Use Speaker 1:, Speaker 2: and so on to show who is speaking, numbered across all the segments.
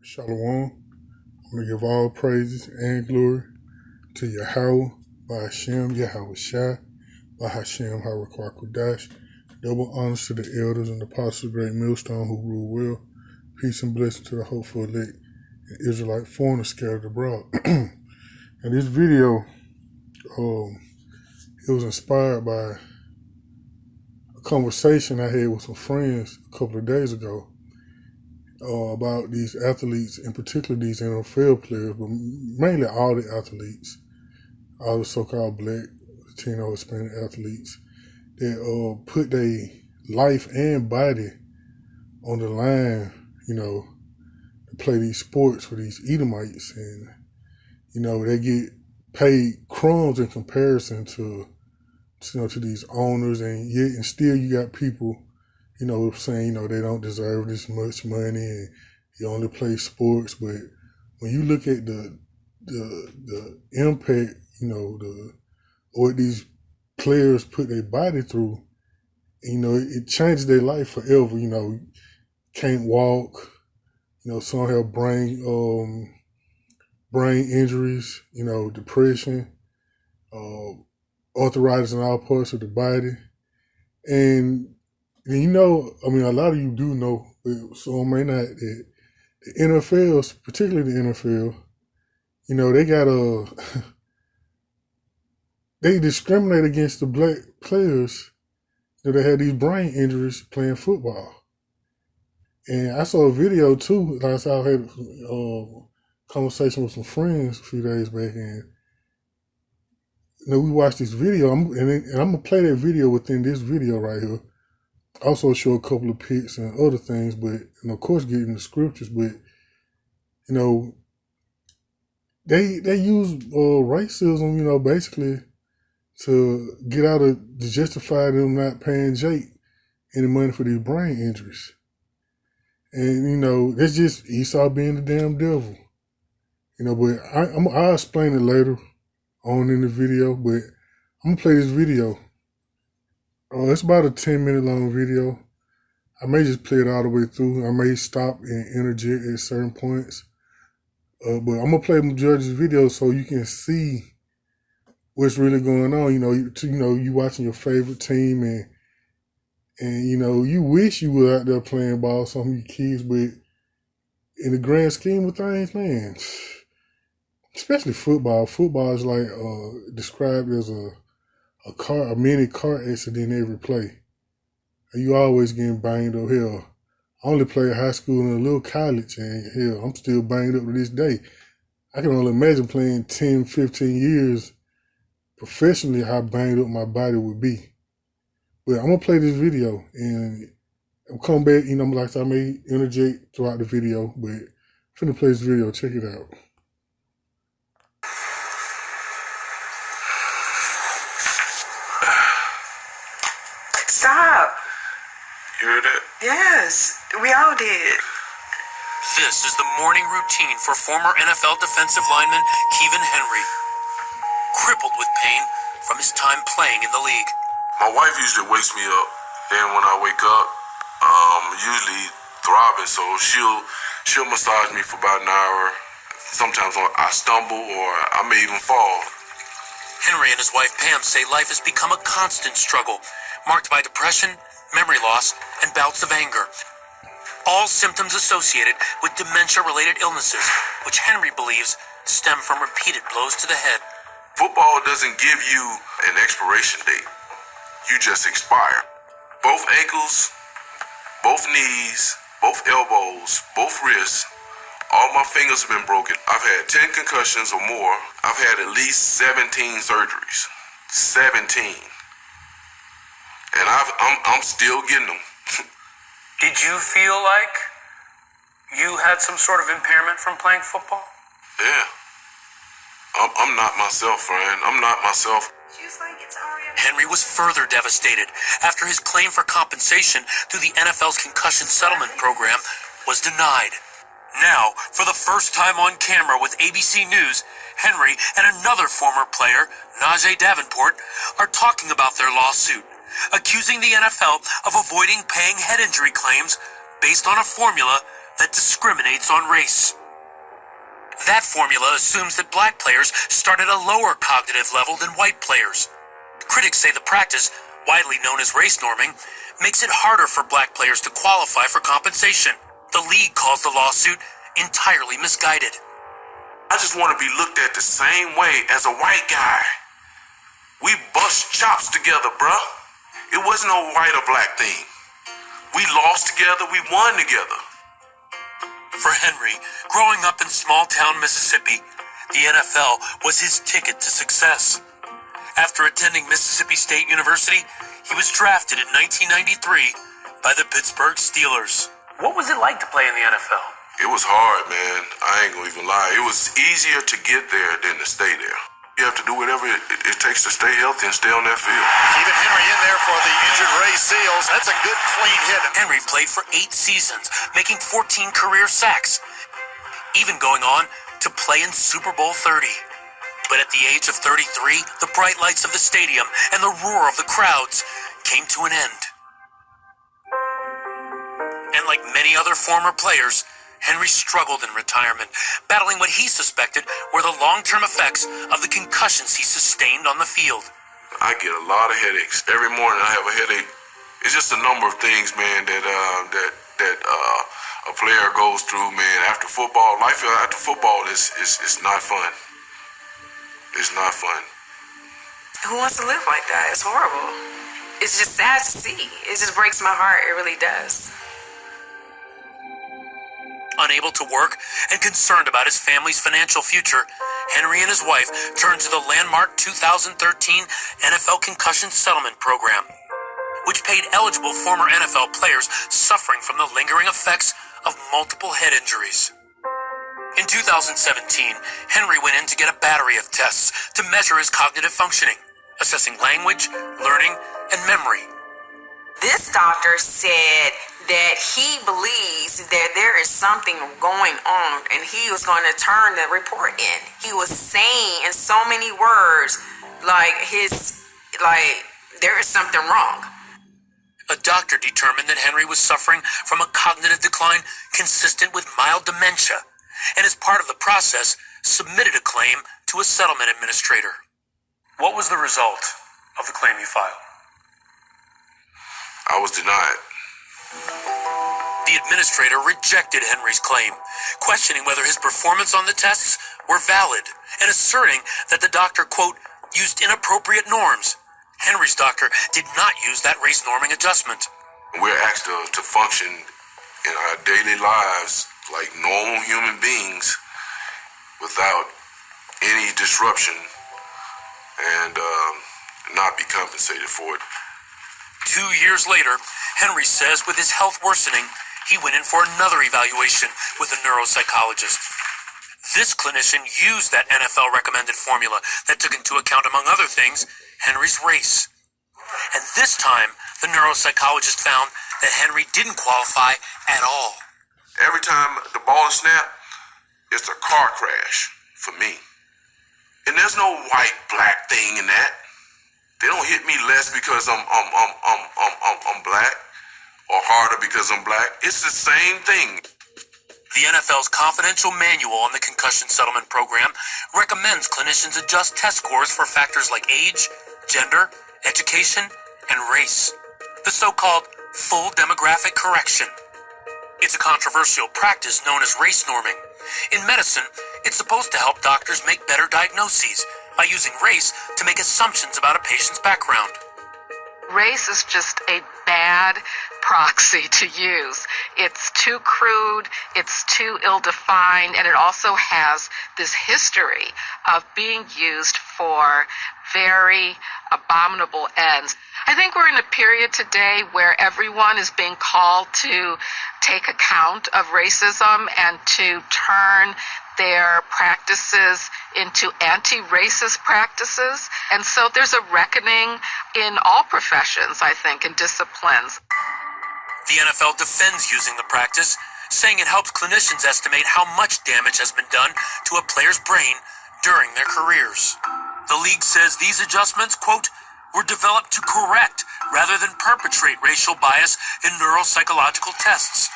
Speaker 1: Shalom. I'm going to give all praises and glory to Yahweh, by Hashem, Yahweh Shai, by Hashem, Harakwa Kudash. Double honors to the elders and the apostles of the great millstone who rule well. Peace and blessing to the hopeful elect and Israelite foreigners scattered abroad. And this video, it was inspired by a conversation I had with some friends a couple of days ago about these athletes, in particular these NFL players, but mainly all the athletes, all the so-called black, Latino, Hispanic athletes that put their life and body on the line, to play these sports for these Edomites. And, they get paid crumbs in comparison to these owners, and still you got people, saying, they don't deserve this much money and you only play sports. But when you look at the impact, what these players put their body through, it changes their life forever. Can't walk, some have brain injuries, depression, arthritis in all parts of the body. And a lot of you do know, but some may not, that the NFL, particularly the NFL, they got they discriminate against the black players that had these brain injuries playing football. And I saw a video too. I had a conversation with some friends a few days back, and we watched this video. I'm gonna play that video within this video right here. Also show a couple of pics and other things, and of course get in the scriptures. But they use racism, basically to get out of, to justify them not paying Jake any money for these brain injuries. And that's just Esau being the damn devil. But I'll explain it later on in the video. But I'm gonna play this video. It's about a 10-minute long video. I may just play it all the way through. I may stop and interject at certain points. But I'm going to play the majority of the video so you can see what's really going on. You watching your favorite team, and you wish you were out there playing ball with some of your kids, but in the grand scheme of things, man, especially football is like described as a mini car accident every play. And you always getting banged up. Hell, I only played high school and a little college, and hell, I'm still banged up to this day. I can only imagine playing 10, 15 years professionally how banged up my body would be. But I'm going to play this video, and I'll come back, like I may interject throughout the video, but I'm finna play this video. Check it out.
Speaker 2: Stop.
Speaker 3: You heard that?
Speaker 2: Yes, we all did.
Speaker 4: This is the morning routine for former NFL defensive lineman Kevin Henry, crippled with pain from his time playing in the league.
Speaker 3: My wife usually wakes me up, and when I wake up, I'm usually throbbing, so she'll massage me for about an hour. Sometimes I stumble or I may even fall.
Speaker 4: Henry and his wife Pam say life has become a constant struggle, marked by depression, memory loss, and bouts of anger. All symptoms associated with dementia-related illnesses, which Henry believes stem from repeated blows to the head.
Speaker 3: Football doesn't give you an expiration date. You just expire. Both ankles, both knees, both elbows, both wrists, all my fingers have been broken. I've had 10 concussions or more. I've had at least 17 surgeries. 17. And I'm still getting them.
Speaker 4: Did you feel like you had some sort of impairment from playing football?
Speaker 3: Yeah. I'm not myself, friend. I'm not myself.
Speaker 4: Henry was further devastated after his claim for compensation through the NFL's concussion settlement program was denied. Now, for the first time on camera with ABC News, Henry and another former player, Najee Davenport, are talking about their lawsuit, accusing the NFL of avoiding paying head injury claims based on a formula that discriminates on race. That formula assumes that black players start at a lower cognitive level than white players. Critics say the practice, widely known as race norming, makes it harder for black players to qualify for compensation. The league calls the lawsuit entirely misguided.
Speaker 3: I just want to be looked at the same way as a white guy. We bust chops together, bruh. It wasn't no white or black thing. We lost together, we won together.
Speaker 4: For Henry, growing up in small-town Mississippi, the NFL was his ticket to success. After attending Mississippi State University, he was drafted in 1993 by the Pittsburgh Steelers. What was it like to play in the NFL?
Speaker 3: It was hard, man. I ain't gonna even lie. It was easier to get there than to stay there. You have to do whatever it takes to stay healthy and stay on that field.
Speaker 5: Keeping Henry in there for the injured Ray Seals. That's a good, clean hit.
Speaker 4: Henry played for 8 seasons, making 14 career sacks, even going on to play in Super Bowl 30. But at the age of 33, the bright lights of the stadium and the roar of the crowds came to an end. And like many other former players, Henry struggled in retirement, battling what he suspected were the long-term effects of the concussions he sustained on the field.
Speaker 3: I get a lot of headaches. Every morning I have a headache. It's just a number of things, man, that a player goes through, man. After football, life after football is not fun. It's not fun.
Speaker 2: Who wants to live like that? It's horrible. It's just sad to see. It just breaks my heart. It really does.
Speaker 4: Unable to work and concerned about his family's financial future, Henry and his wife turned to the landmark 2013 NFL Concussion Settlement Program, which paid eligible former NFL players suffering from the lingering effects of multiple head injuries. In 2017, Henry went in to get a battery of tests to measure his cognitive functioning, assessing language, learning, and memory.
Speaker 2: This doctor said that he believes that there is something going on and he was going to turn the report in. He was saying in so many words, there is something wrong.
Speaker 4: A doctor determined that Henry was suffering from a cognitive decline consistent with mild dementia, and as part of the process, submitted a claim to a settlement administrator. What was the result of the claim you filed?
Speaker 3: I was denied.
Speaker 4: The administrator rejected Henry's claim, questioning whether his performance on the tests were valid and asserting that the doctor, quote, used inappropriate norms. Henry's doctor did not use that race norming adjustment.
Speaker 3: We're asked to function in our daily lives like normal human beings without any disruption and not be compensated for it.
Speaker 4: 2 years later, Henry says with his health worsening, he went in for another evaluation with a neuropsychologist. This clinician used that NFL-recommended formula that took into account, among other things, Henry's race. And this time, the neuropsychologist found that Henry didn't qualify at all.
Speaker 3: Every time the ball is snapped, it's a car crash for me. And there's no white-black thing in that. They don't hit me less because I'm black or harder because I'm black. It's the same thing.
Speaker 4: The NFL's confidential manual on the concussion settlement program recommends clinicians adjust test scores for factors like age, gender, education, and race. The so-called full demographic correction. It's a controversial practice known as race norming. In medicine, it's supposed to help doctors make better diagnoses by using race to make assumptions about a patient's background.
Speaker 6: Race is just a bad proxy to use. It's too crude, it's too ill-defined, and it also has this history of being used for very abominable ends. I think we're in a period today where everyone is being called to take account of racism and to turn their practices into anti-racist practices. And so there's a reckoning in all professions, I think, and disciplines.
Speaker 4: The NFL defends using the practice, saying it helps clinicians estimate how much damage has been done to a player's brain during their careers. The league says these adjustments, quote, were developed to correct rather than perpetrate racial bias in neuropsychological tests.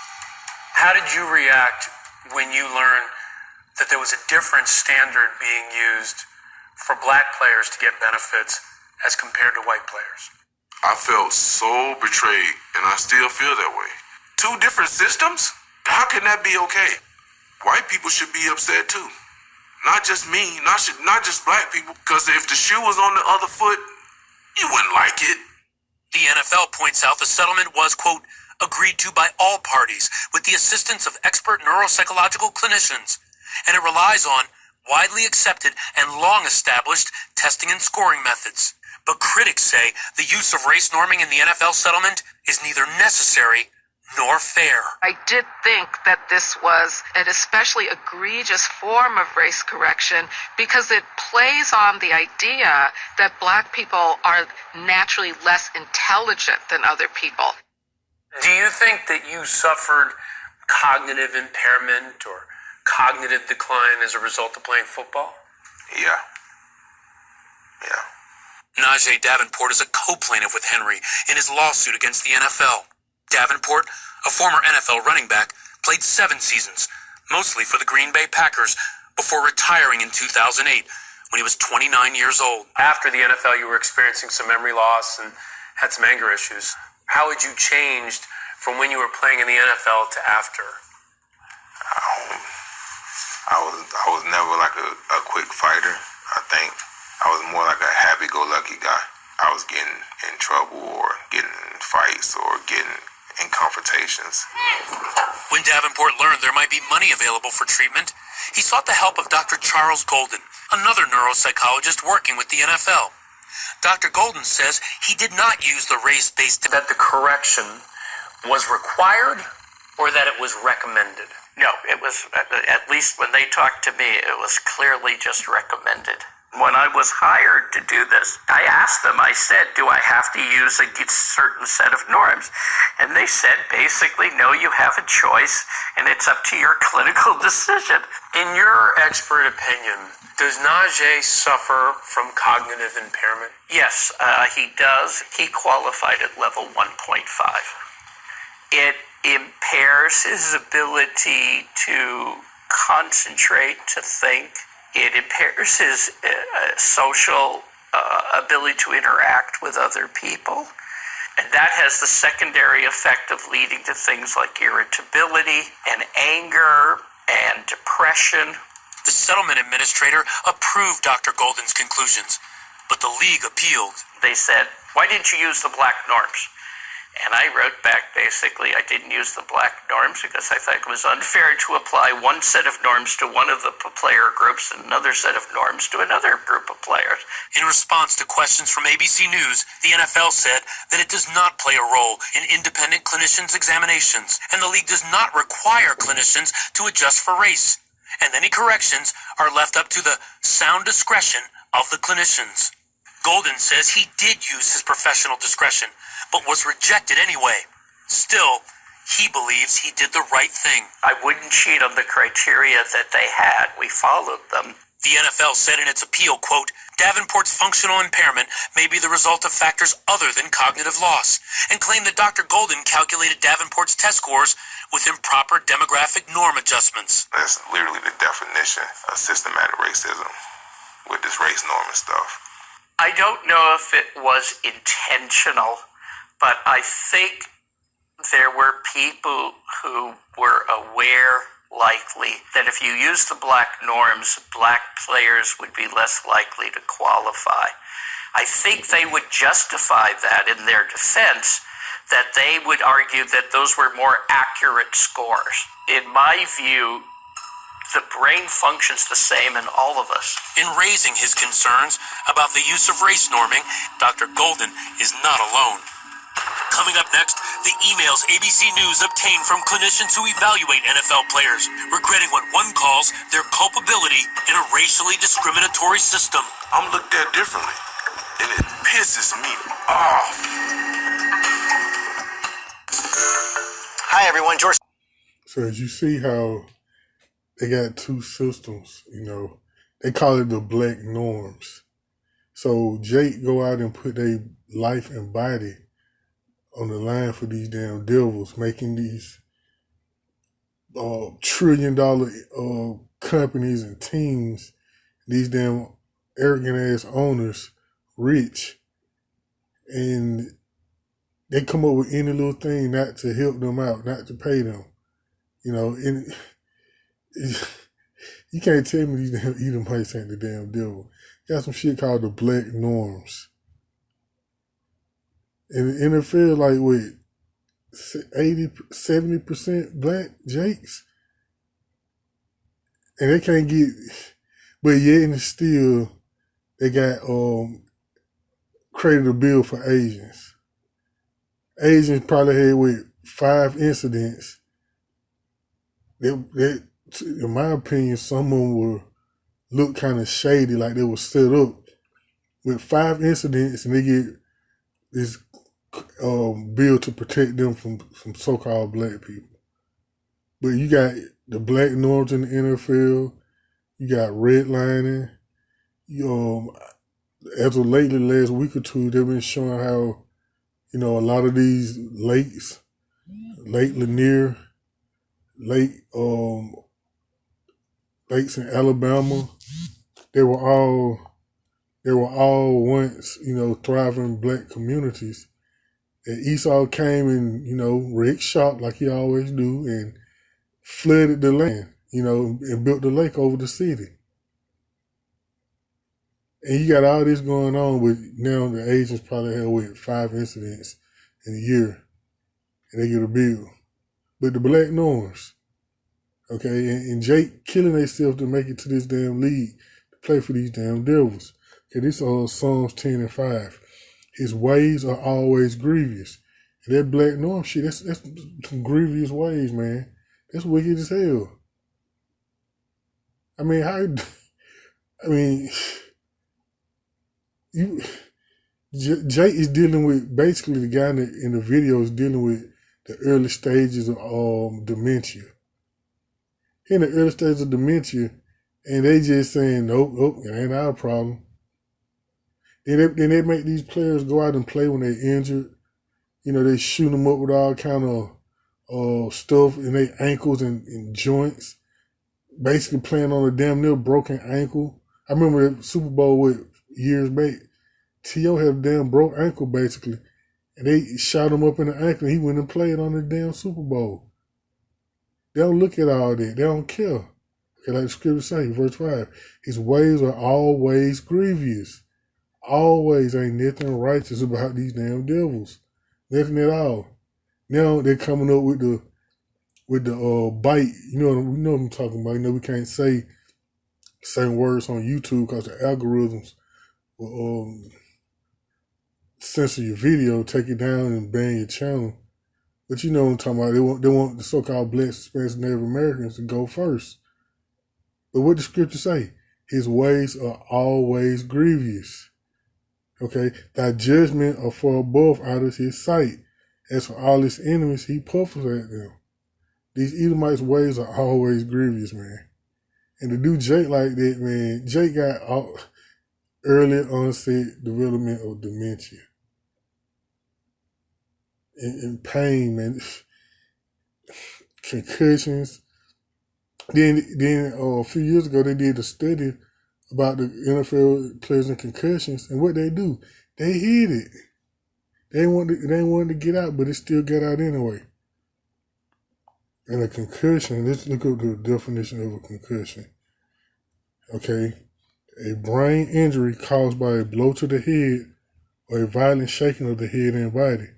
Speaker 4: How did you react when you learned that there was a different standard being used for black players to get benefits as compared to white players?
Speaker 3: I felt so betrayed, and I still feel that way. Two different systems? How can that be okay? White people should be upset too. Not just me, not just black people, because if the shoe was on the other foot, you wouldn't like it.
Speaker 4: The NFL points out the settlement was, quote, agreed to by all parties with the assistance of expert neuropsychological clinicians, and it relies on widely accepted and long-established testing and scoring methods. But critics say the use of race norming in the NFL settlement is neither necessary nor fair.
Speaker 6: I did think that this was an especially egregious form of race correction because it plays on the idea that black people are naturally less intelligent than other people.
Speaker 4: Do you think that you suffered cognitive impairment or cognitive decline as a result of playing football?
Speaker 3: Yeah.
Speaker 4: Najee Davenport is a co-plaintiff with Henry in his lawsuit against the NFL. Davenport, a former NFL running back, played 7 seasons, mostly for the Green Bay Packers, before retiring in 2008 when he was 29 years old. After the NFL, you were experiencing some memory loss and had some anger issues. How had you changed from when you were playing in the NFL to after?
Speaker 3: I was never like a quick fighter. I think I was more like a happy-go-lucky guy. I was getting in trouble or getting in fights or getting in confrontations.
Speaker 4: When Davenport learned there might be money available for treatment, he sought the help of Dr. Charles Golden, another neuropsychologist working with the NFL. Dr. Golden says he did not use the race-based... That the correction was required or that it was recommended?
Speaker 7: No, it was, at least when they talked to me, it was clearly just recommended. When I was hired to do this, I asked them, I said, do I have to use a certain set of norms? And they said, basically, no, you have a choice, and it's up to your clinical decision.
Speaker 4: In your expert opinion, does Najee suffer from cognitive impairment?
Speaker 7: Yes, he does. He qualified at level 1.5. It impairs his ability to concentrate, to think. It impairs his social ability to interact with other people. And that has the secondary effect of leading to things like irritability and anger and depression.
Speaker 4: The settlement administrator approved Dr. Golden's conclusions, but the league appealed.
Speaker 7: They said, why didn't you use the black norms? And I wrote back, basically, I didn't use the black norms because I thought it was unfair to apply one set of norms to one of the player groups and another set of norms to another group of players.
Speaker 4: In response to questions from ABC News, the NFL said that it does not play a role in independent clinicians' examinations, and the league does not require clinicians to adjust for race, and any corrections are left up to the sound discretion of the clinicians. Golden says he did use his professional discretion, but was rejected anyway. Still, he believes he did the right thing.
Speaker 7: I wouldn't cheat on the criteria that they had. We followed them.
Speaker 4: The NFL said in its appeal, quote, Davenport's functional impairment may be the result of factors other than cognitive loss, and claimed that Dr. Golden calculated Davenport's test scores with improper demographic norm adjustments.
Speaker 3: That's literally the definition of systematic racism with this race norm and stuff.
Speaker 7: I don't know if it was intentional, but I think there were people who were aware, likely, that if you use the black norms, black players would be less likely to qualify. I think they would justify that in their defense, that they would argue that those were more accurate scores. In my view, the brain functions the same in all of us.
Speaker 4: In raising his concerns about the use of race norming, Dr. Golden is not alone. Coming up next, the emails ABC News obtained from clinicians who evaluate NFL players, regretting what one calls their culpability in a racially discriminatory system.
Speaker 3: I'm looked at differently, and it pisses me off.
Speaker 5: Hi, everyone. George.
Speaker 1: So as you see how they got two systems, they call it the black norms. So Jake go out and put their life and body on the line for these damn devils, making these trillion-dollar companies and teams, these damn arrogant ass owners, rich, and they come up with any little thing not to help them out, not to pay them. And you can't tell me these damn Edomites ain't the damn devil. Got some shit called the black norms. And the NFL, like, with 70% black Jakes. And they can't get, but yet and still, they got created a bill for Asians. Asians probably had, with 5 incidents. That, in my opinion, some of them were look kind of shady, like they were set up with 5 incidents, and they get this bill to protect them from so-called black people. But you got the black norms in the NFL. You got redlining. As of lately, last week or two, they've been showing how, a lot of these lakes, Lake Lanier, lakes in Alabama, they were all once, thriving black communities. And Esau came and, wreaked shop like he always do, and flooded the land, and built the lake over the city. And you got all this going on with now the Asians probably have 5 incidents in a year, and they get a bill. But the black norms, okay, and Jake killing themselves to make it to this damn league to play for these damn devils. Okay, this is Psalms 10 and 5. His ways are always grievous. And that black norm shit, that's some grievous ways, man. That's wicked as hell. I mean, Jake is dealing with, basically the guy in the video is dealing with the early stages of dementia. In the early stages of dementia, and they just saying, nope, it ain't our problem. Then they make these players go out and play when they're injured. They shoot them up with all kind of stuff in their ankles and joints, basically playing on a damn near broken ankle. I remember the Super Bowl years back. T.O. had a damn broke ankle, basically. And they shot him up in the ankle, and he went and played on the damn Super Bowl. They don't look at all that. They don't care. Okay, like the scripture say, verse 5, his ways are always grievous. Always ain't nothing righteous about these damn devils. Nothing at all. Now they're coming up with the bite. You know what I'm talking about. We can't say certain words on YouTube because the algorithms will censor your video, take it down, and ban your channel. But you know what I'm talking about. They want the so-called blacks, Hispanics, and Native Americans to go first. But what the scripture say? His ways are always grievous. Okay, thy judgment are far above out of his sight. As for all his enemies, he puffers at them. These Edomites' ways are always grievous, man. And to do Jake like that, man, Jake got early onset development of dementia. And pain, man. Concussions. Then a few years ago, they did a study about the NFL players and concussions, and what they do, they hid it. They wanted to get out, but it still got out anyway. And a concussion, let's look up the definition of a concussion. Okay, a brain injury caused by a blow to the head or a violent shaking of the head and body.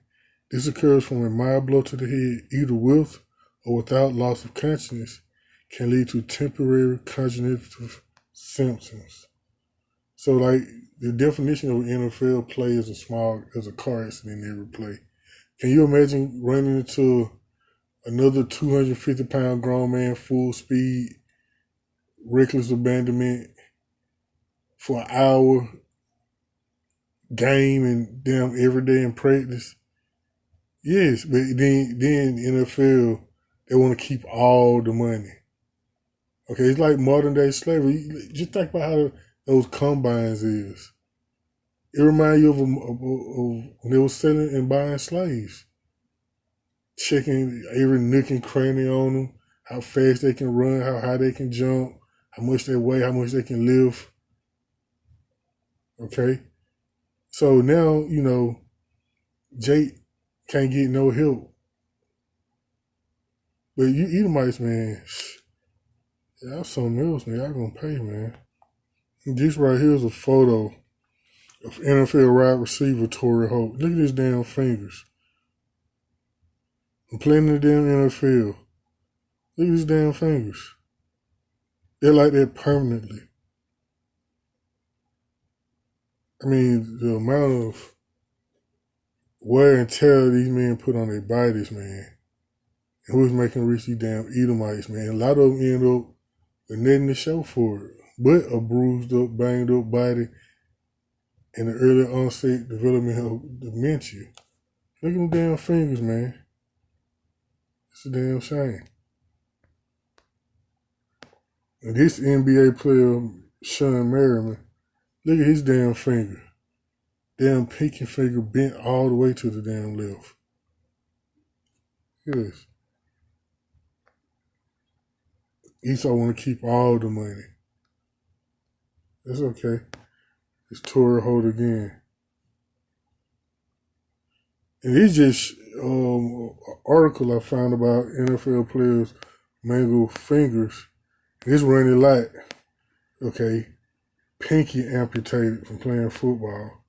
Speaker 1: This occurs from a mild blow to the head, either with or without loss of consciousness, can lead to temporary cognitive symptoms. So, like, the definition of an NFL play is a car accident every play. Can you imagine running into another 250-pound grown man, full speed, reckless abandonment for an hour, game and damn every day in practice? Yes, but then NFL, they want to keep all the money. Okay, it's like modern day slavery. Just think about how those combines is. It reminds you of when they were selling and buying slaves. Checking every nook and cranny on them, how fast they can run, how high they can jump, how much they weigh, how much they can lift. Okay? So now, Jake can't get no help. But you Edomites, man, y'all something else, man. Y'all gonna pay, man. This right here is a photo of NFL wide receiver Torrey Holt. Look at his damn fingers. I'm playing in the damn NFL. Look at his damn fingers. They're like that permanently. I mean, the amount of wear and tear these men put on their bodies, man. And who's making rich these damn Edomites, man. A lot of them end up with nothing to show for it, but a bruised up, banged up body and the early onset development of dementia. Look at them damn fingers, man. It's a damn shame. And this NBA player, Sean Merriman, look at his damn finger. Damn pinky finger bent all the way to the damn left. Look at this. Esau want to keep all the money. That's okay. It's Torrey Holt again. And it's just an article I found about NFL players' mangled fingers. This running light, okay, pinky amputated from playing football.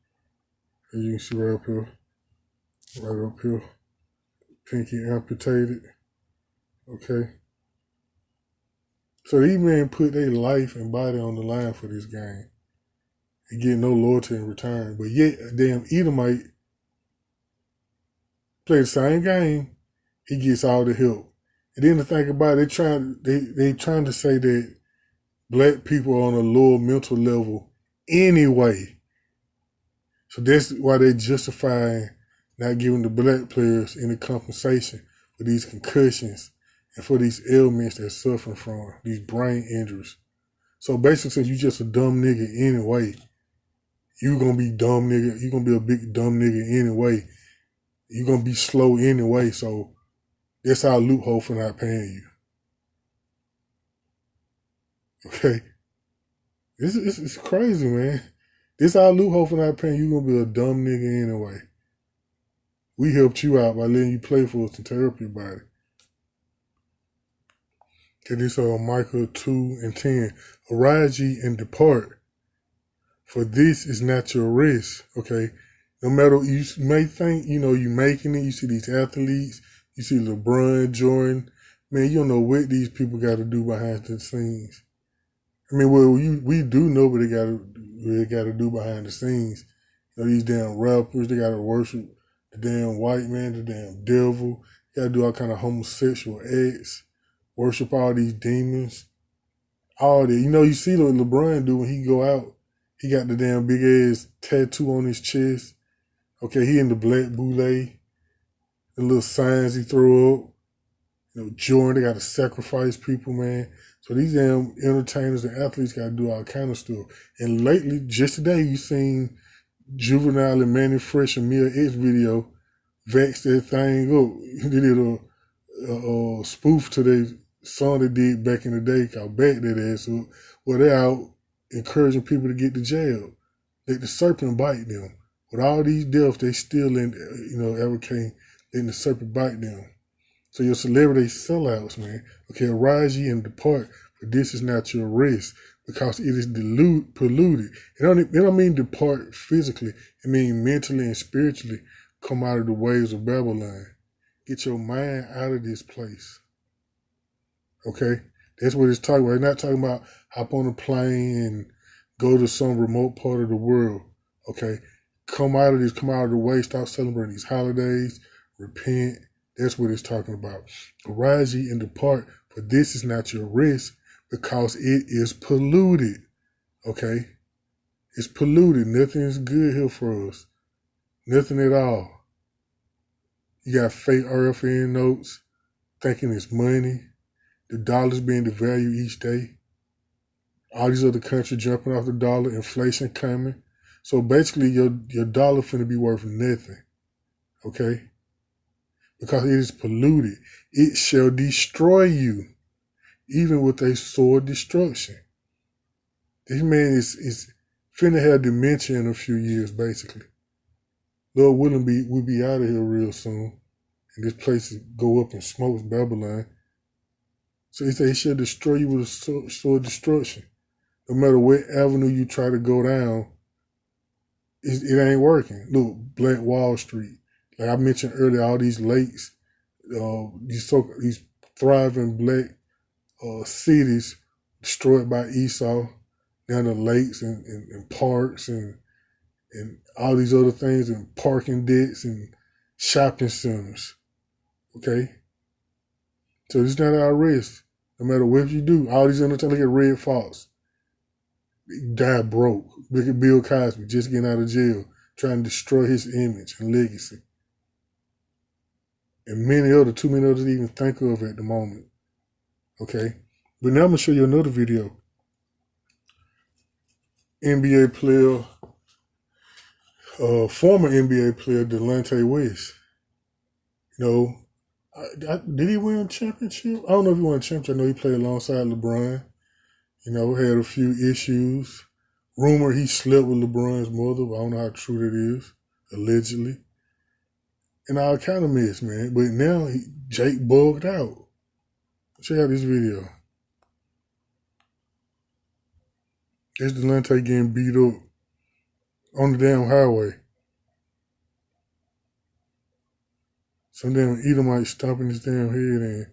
Speaker 1: As you can see right up here, pinky amputated, okay. So these men put their life and body on the line for this game and get no loyalty in return. But yet, a damn Edomite play the same game, he gets all the help. And then to think about it, they trying to say that black people are on a lower mental level anyway. So that's why they justifying not giving the black players any compensation for these concussions and for these ailments they're suffering from, these brain injuries. So basically, since you just a dumb nigga anyway, you gonna be dumb nigga, you gonna be a big dumb nigga anyway. You're gonna be slow anyway, so that's our loophole for not paying you. Okay? It's crazy, man. This our loophole for not paying you. You're gonna be a dumb nigga anyway. We helped you out by letting you play for us and tear up your body. Okay, this Micah 2:10. Arise ye and depart, for this is not your rest. Okay? No matter, you may think, you making it. You see these athletes. You see LeBron, Jordan. Man, you don't know what these people got to do behind the scenes. I mean, well, we do know what they got to do behind the scenes. These damn rappers, they got to worship the damn white man, the damn devil. Got to do all kind of homosexual acts, worship all these demons, all that. You see what LeBron do when he go out. He got the damn big ass tattoo on his chest. Okay, he in the black boule, the little signs he throw up. Jordan, they got to sacrifice people, man. So these damn entertainers and athletes got to do all kind of stuff. And lately, just today, you seen Juvenile and Manny Fresh and Mia X video vax that thing up. They did a spoof to their song they did back in the day called Back That Ass Up, where they're out encouraging people to get to jail. Let the serpent bite them. With all these deaths, they still advocate letting the serpent bite them. So your celebrity sellouts, man. Okay, arise ye and depart, for this is not your rest, because it is polluted. It don't mean depart physically. It means mentally and spiritually come out of the ways of Babylon. Get your mind out of this place. Okay? That's what it's talking about. It's not talking about hop on a plane and go to some remote part of the world. Okay? Come out of the way, stop celebrating these holidays, repent. That's what it's talking about. Arise ye and depart, for this is not your rest, because it is polluted. Okay? It's polluted. Nothing is good here for us. Nothing at all. You got fake RFN notes, thinking it's money. The dollar's being devalued each day. All these other countries jumping off the dollar, inflation coming. So basically, your dollar finna be worth nothing, okay? Because it is polluted. It shall destroy you. even with a sword destruction. This man is finna have dementia in a few years, basically. Lord willing, we'll be out of here real soon. And this place go up in smoke, Babylon. So he said he shall destroy you with a sword destruction. No matter what avenue you try to go down, it ain't working. Look, Black Wall Street. Like I mentioned earlier, all these lakes, these thriving black cities destroyed by Esau. Now the lakes and parks and all these other things and parking decks and shopping centers. Okay? So it's not our risk. No matter what you do, all these other things, look at Red Fox. He died broke. Look at Bill Cosby just getting out of jail, trying to destroy his image and legacy. And too many others to even think of at the moment. Okay? But now I'm going to show you another video. NBA player, former NBA player, Delonte West. You know, did he win a championship? I don't know if he won a championship. I know he played alongside LeBron. You know, had a few issues. Rumor he slept with LeBron's mother, but I don't know how true that is, allegedly. And all kind of mess, man. But now Jake bugged out. Check out this video. It's Delonte getting beat up on the damn highway. Some damn Edomite stomping his damn head in.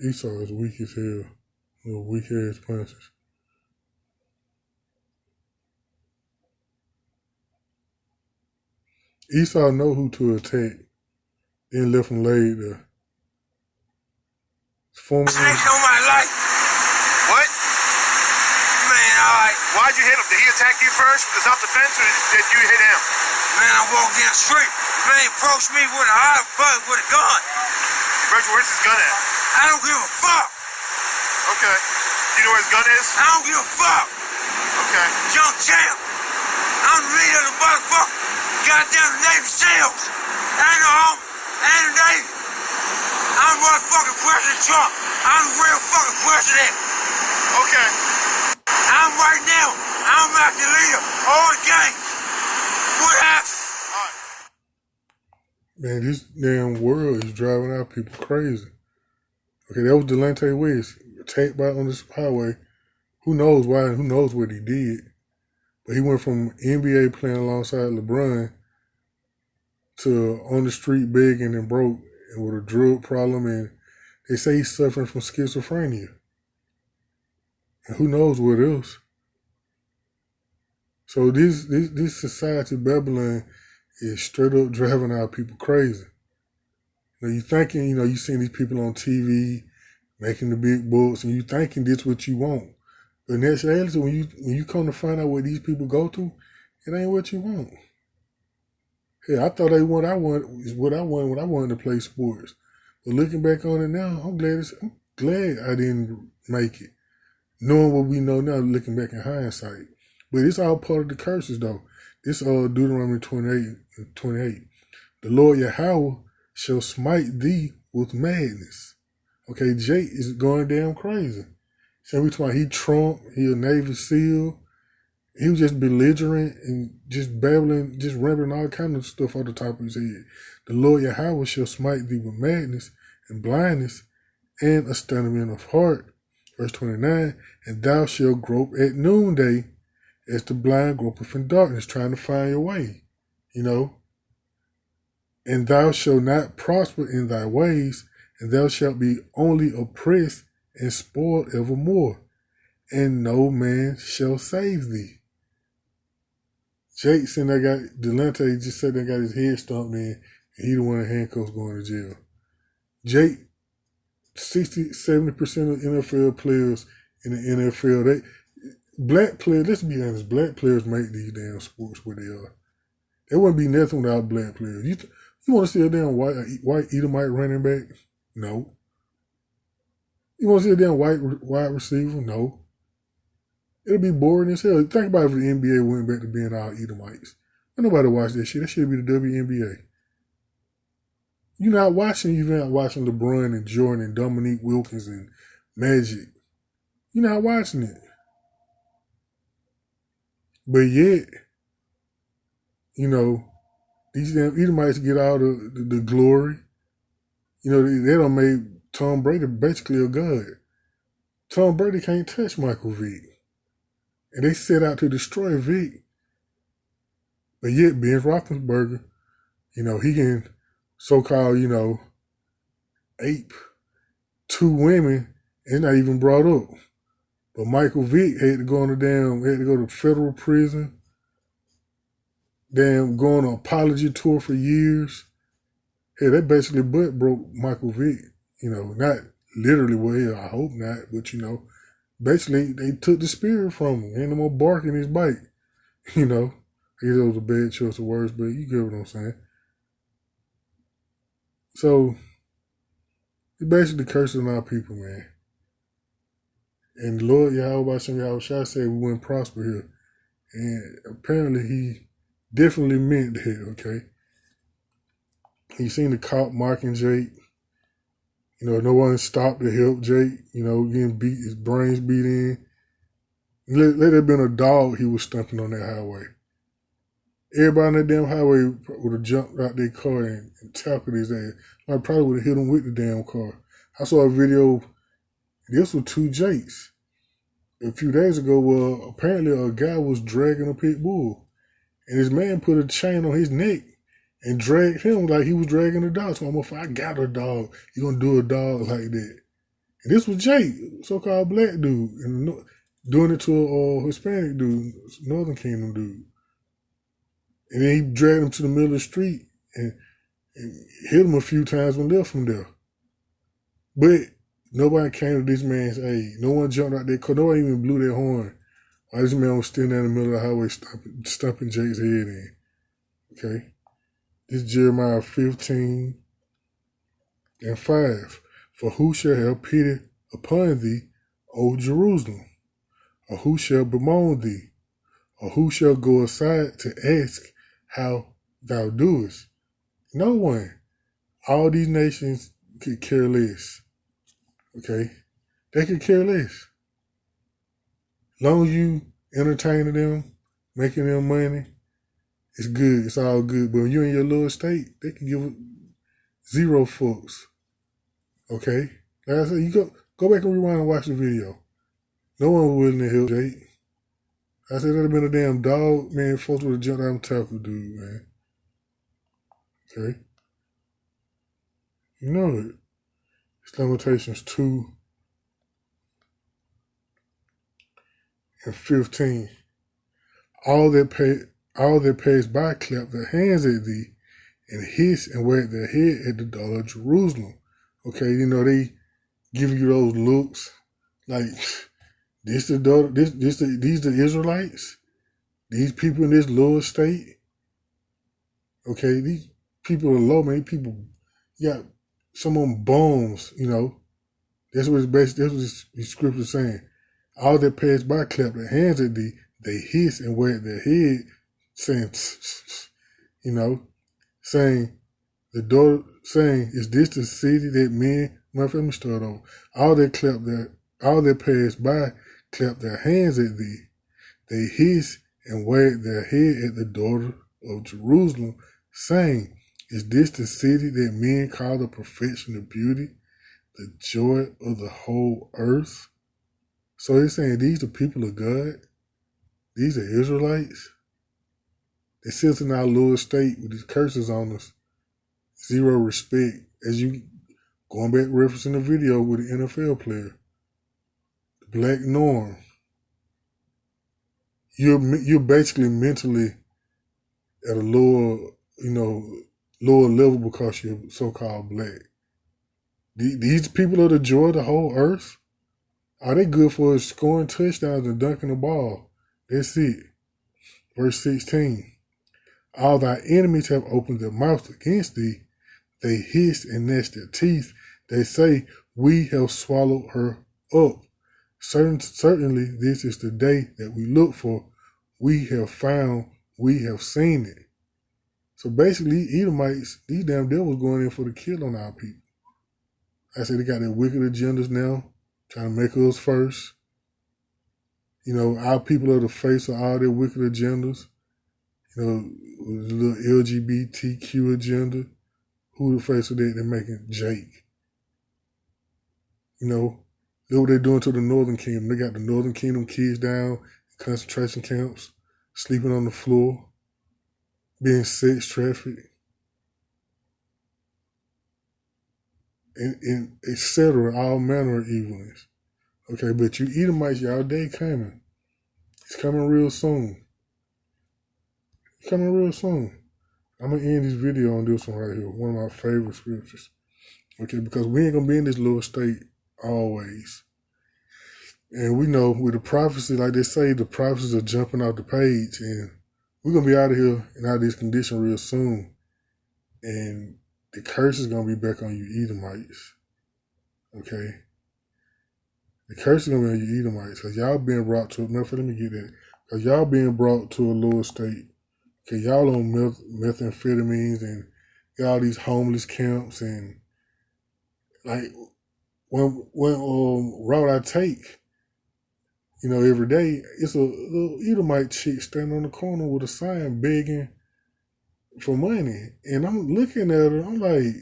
Speaker 1: Esau is weak as hell. Little weak ass punches. Esau know who to attack. Then left him laid there.
Speaker 8: Snakes on my life. What? Man, alright.
Speaker 5: Why'd you hit him? Did he attack you first with the self-defense, or did you hit him?
Speaker 8: Man, I walked in the street. Man, he approached me with a hot button with a gun.
Speaker 5: Where's his gun at?
Speaker 8: I don't give a fuck.
Speaker 5: Okay. You know where his gun is?
Speaker 8: I don't give a fuck.
Speaker 5: Okay.
Speaker 8: Young champ. I'm the leader of the motherfucker. Goddamn Navy SEALs. I ain't no home. I ain't a Navy. I'm motherfucking President Trump. I'm the real fucking president.
Speaker 5: Okay.
Speaker 8: I'm right now. I'm out the leader. All the gang. What happened?
Speaker 1: Man, this damn world is driving our people crazy. Okay, that was Delonte West, attacked on this highway. Who knows why and who knows what he did. But he went from NBA playing alongside LeBron to on the street begging and broke and with a drug problem, and they say he's suffering from schizophrenia. And who knows what else. So this society, Babylon, is straight up driving our people crazy. You know, you thinking, you seen these people on TV making the big bucks, and you thinking this what you want. But in actuality, when you come to find out what these people go through, it ain't what you want. Hey, I thought what I wanted when I wanted to play sports. But looking back on it now, I'm glad I didn't make it. Knowing what we know now, looking back in hindsight. But it's all part of the curses, though. This Deuteronomy 28. The Lord Yahweh shall smite thee with madness. Okay, Jake is going damn crazy. So we talking about he Trump, he a Navy SEAL. He was just belligerent and just babbling, just rambling all kind of stuff off the top of his head. The Lord Yahweh shall smite thee with madness and blindness and astonishment of heart. Verse 29, and thou shalt grope at noonday as the blind gropeth in darkness, trying to find your way, And thou shalt not prosper in thy ways, and thou shalt be only oppressed and spoiled evermore, and no man shall save thee. Jake said Delonte just said they got his head stomped in, and he the one in handcuffs going to jail. Jake, 60-70% of NFL players in the NFL, black players, let's be honest, black players make these damn sports where they are. There wouldn't be nothing without black players. You want to see a damn white Edomite running back? No. You want to see a damn wide receiver? No. It'll be boring as hell. Think about if the NBA went back to being all Edomites. Nobody watch that shit. That should be the WNBA. You're not watching LeBron and Jordan and Dominique Wilkins and Magic. You're not watching it. But yet, these damn Edomites get all the glory. They don't make Tom Brady basically a god. Tom Brady can't touch Michael Vick. And they set out to destroy Vick. But yet, Ben Roethlisberger, he can so-called, ape two women. It's not even brought up. But Michael Vick had to go to federal prison, go on an apology tour for years. Hey, they basically butt broke Michael Vick. Not literally, well, I hope not, but basically they took the spirit from him, ain't no more barking his bike. I guess it was a bad choice of words, but you get what I'm saying. So, it basically cursing our people, man. And the Lord Yahweh Shah said we wouldn't prosper here. And apparently he definitely meant that, okay? He seen the cop mocking Jake. No one stopped to help Jake, getting beat, his brains beat in. Let it have been a dog he was stumping on that highway. Everybody on that damn highway would have jumped out their car and tackled his ass. I probably would have hit him with the damn car. I saw a video, this was two Jakes. A few days ago, where apparently a guy was dragging a pit bull. And his man put a chain on his neck and dragged him like he was dragging a dog. So I'm like, I got a dog. You gonna do a dog like that? And this was Jake, so-called black dude, and doing it to a Hispanic dude, Northern Kingdom dude. And then he dragged him to the middle of the street and hit him a few times and left him there. But nobody came to this man's aid. No one jumped out there because no one even blew their horn. While this man was standing in the middle of the highway stomping Jake's head in. Okay? This is Jeremiah 15:5. For who shall have pity upon thee, O Jerusalem? Or who shall bemoan thee? Or who shall go aside to ask how thou doest? No one. All these nations could care less. Okay? They could care less. Long as you entertaining them, making them money, it's good. It's all good. But when you're in your little state, they can give zero fucks. Okay? Like I said, you go back and rewind and watch the video. No one was willing to help Jake. I said that'd have been a damn dog, man. Folks would have jumped out and tackled dude, man. Okay? You know it. It's Lamentations 2:15. All that pass by clap their hands at thee and hiss and wag their head at the daughter of Jerusalem. Okay, they give you those looks like these the Israelites, these people in this lower state. Okay, these people are low, man. People got some of them bones, That's what that's what the scripture saying. All that pass by clap their hands at thee, they hiss and wag their head, saying, saying, is this the city that men, let me start over. All that pass by clap their hands at thee, they hiss and wag their head at the daughter of Jerusalem, saying, is this the city that men call the perfection of beauty, the joy of the whole earth? So he's saying these the people of God? These are Israelites? They sit in our little state with these curses on us. Zero respect. As you going back referencing the video with the NFL player. The black norm. You're basically mentally at a lower level because you're so-called black. These people are the joy of the whole earth? Are they good for scoring touchdowns and dunking the ball? That's it. Verse 16. All thy enemies have opened their mouths against thee. They hiss and gnash their teeth. They say, we have swallowed her up. Certainly this is the day that we look for. We have found, we have seen it. So basically, Edomites, these damn devils going in for the kill on our people. I said they got their wicked agendas now, trying to make us first. You know, our people are the face of all their wicked agendas. You know, the little LGBTQ agenda. Who the face of that? They're making Jake. You know, look what they're doing to the Northern Kingdom. They got the Northern Kingdom kids down in concentration camps, sleeping on the floor, being sex trafficked, and etc. All manner of evilness. Okay, but you Edomites, y'all day coming. It's coming real soon. It's coming real soon. I'm going to end this video on this one right here. One of my favorite scriptures. Okay, because we ain't going to be in this little state always. And we know with the prophecy, like they say, the prophecies are jumping off the page. And we're going to be out of here and out of this condition real soon. And the curse is going to be back on you Edomites. Okay? The curse is going to be on you Edomites. Because y'all being brought to, let me get that. Because y'all being brought to a lower state. Okay, y'all on methamphetamines and got all these homeless camps and like one route I take, you know, every day, it's a little Edomite chick standing on the corner with a sign begging for money. And I'm looking at her, I'm like,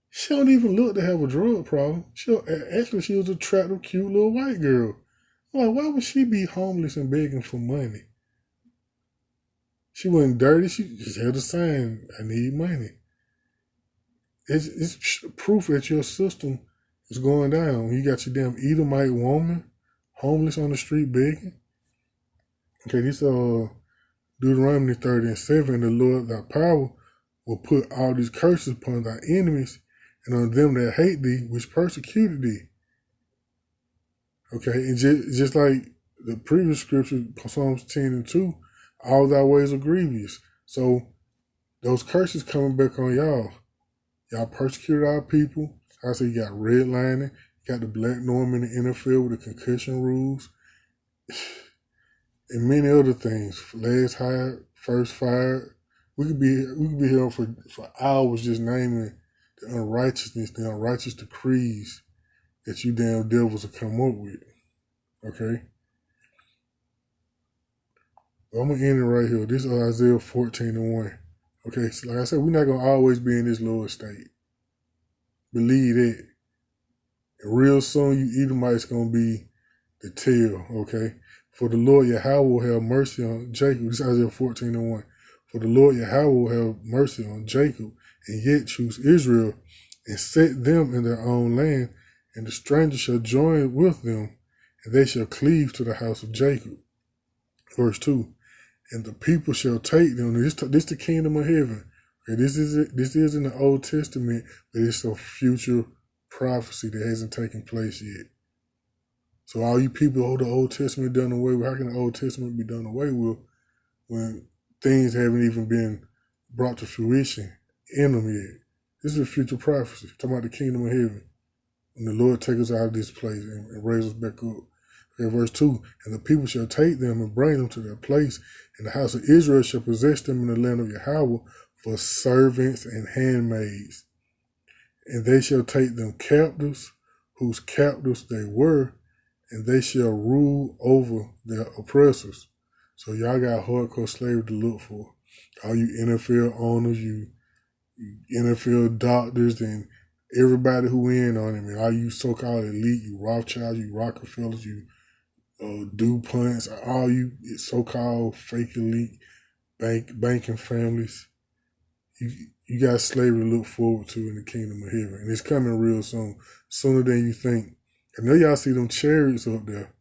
Speaker 1: she don't even look to have a drug problem. Actually, she was a attractive, cute little white girl. I'm like, why would she be homeless and begging for money? She wasn't dirty. She just had a sign, I need money. It's proof that your system is going down. You got your damn Edomite woman homeless on the street begging. Okay, this Deuteronomy 30:7, the Lord thy power will put all these curses upon thy enemies and on them that hate thee, which persecuted thee. Okay, and just like the previous scripture, Psalms 10:2, all thy ways are grievous. So those curses coming back on y'all. Y'all persecuted our people. I say you got redlining, you got the black norm in the NFL with the concussion rules, and many other things. Last hired, first fired. We could be here for hours just naming the unrighteousness, the unrighteous decrees that you damn devils have come up with. Okay? I'm going to end it right here. This is Isaiah 14:1. Okay, so like I said, we're not going to always be in this lower state. Believe that. And real soon, you Edomites going to be the tail, okay? For the Lord Yahweh will have mercy on Jacob. This is Isaiah 14:1. For the Lord Yahweh will have mercy on Jacob and yet choose Israel and set them in their own land, and the stranger shall join with them, and they shall cleave to the house of Jacob. Verse 2. And the people shall take them. This the kingdom of heaven. Okay, this is in the Old Testament, but it's a future prophecy that hasn't taken place yet. So all you people, the Old Testament done away with. How can the Old Testament be done away with when things haven't even been brought to fruition in them yet? This is a future prophecy, talking about the kingdom of heaven. When the Lord take us out of this place and raise us back up. Okay, verse 2, and the people shall take them and bring them to their place, and the house of Israel shall possess them in the land of Yahweh for servants and handmaids. And they shall take them captives, whose captives they were, and they shall rule over their oppressors. So y'all got hardcore slavery to look for. All you NFL owners, you NFL doctors, and everybody who in on it, man. All you so-called elite, you Rothschilds, you Rockefellers, you DuPonts, all you so-called fake elite banking families. You got slavery to look forward to in the kingdom of heaven. And it's coming real soon. Sooner than you think. I know y'all see them chariots up there.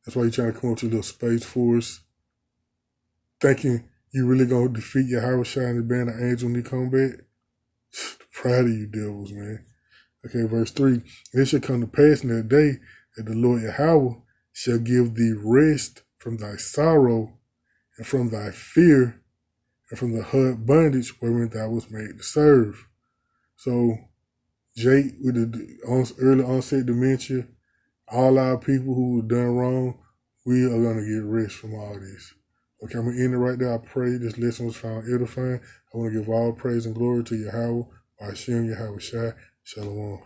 Speaker 1: That's why you're trying to come up to a little Space Force, thinking you really gonna defeat your Howard and the band of angel when you come back. Proud of you devils, man. Okay, verse 3. It shall come to pass in that day that the Lord Yahweh shall give thee rest from thy sorrow and from thy fear and from the hard bondage wherein thou was made to serve. So, Jake, with the early onset dementia, all our people who were done wrong, we are going to get rest from all this. Okay, I'm going to end it right there. I pray this lesson was found edifying. I want to give all praise and glory to Yahweh, Hashem, Yahweh Shai. Shalom.